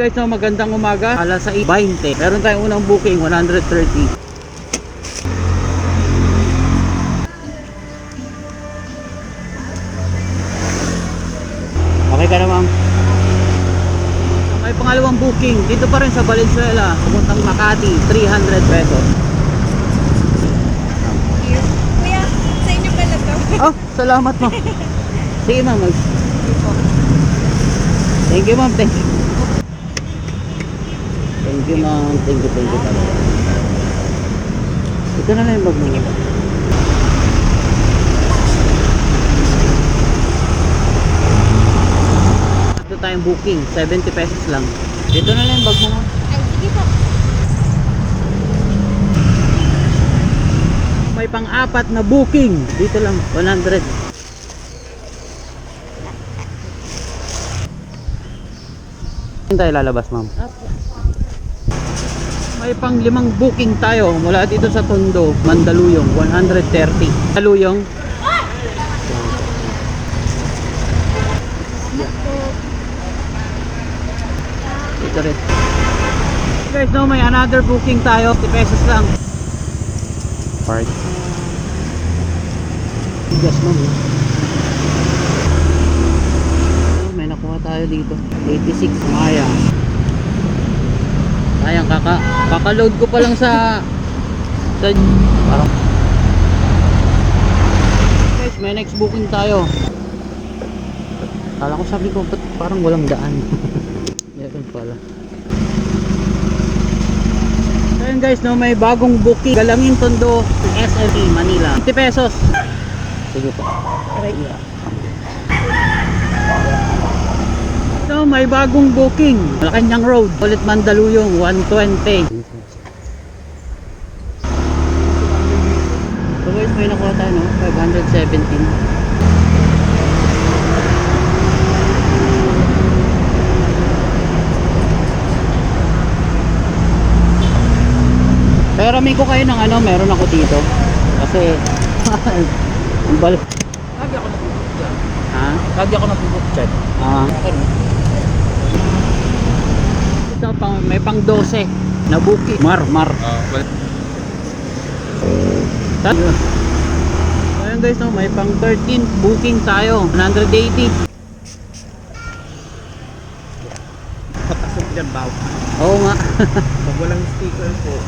guys, no, magandang umaga. Alas 6:20. Meron tayong unang booking, 130. Okay ka na, ma'am? May pangalawang booking. Dito pa rin sa Valenzuela. Pupuntang Makati, 300 pesos. Kuya, sa inyo pala to. Oh, salamat, ma'am. Sige, ma'am. Thank you, ma'am. Thank you. Thank you, ma'am. Thank you talaga. Ito na lang yung bag mo. Ito tayong booking, 70 pesos lang. Dito na lang yung bag mo. Ay, sige po. May pang-apat na booking. Dito lang, 100. Saan tayo lalabas, ma'am? Opo. May pang-limang booking tayo mula dito sa Tondo, Mandaluyong, 130. Mandaluyong. Ito rin. Guys, no, may another booking tayo. 50 pesos lang. Park. Yes, ma'am. May nakuha tayo dito. 86 Maya. Sayang, kaka-load ko pa lang sa parang. Guys, may next booking tayo. Kala ko, sabi ko parang walang daan. Meron pala. Ayun guys, no, may bagong booking. Galangin Tondo, SLE, Manila. 50 pesos. Sige po. Aray. So, may bagong booking. Malacanang Road, ulit Mandaluyong, 120. So guys, may nakuha tayo, no? 517. Pero may ko kayo ng ano, meron ako dito. Kasi ang bal. Lagi ako napupot dyan. Ha? Lagi ako napupot dyan. Ito may pang 12 na booking. Mar. So, ayun guys, no, may pang 13 booking tayo. 180. Patasok dyan, baw. Oo nga. Pag walang sticker po.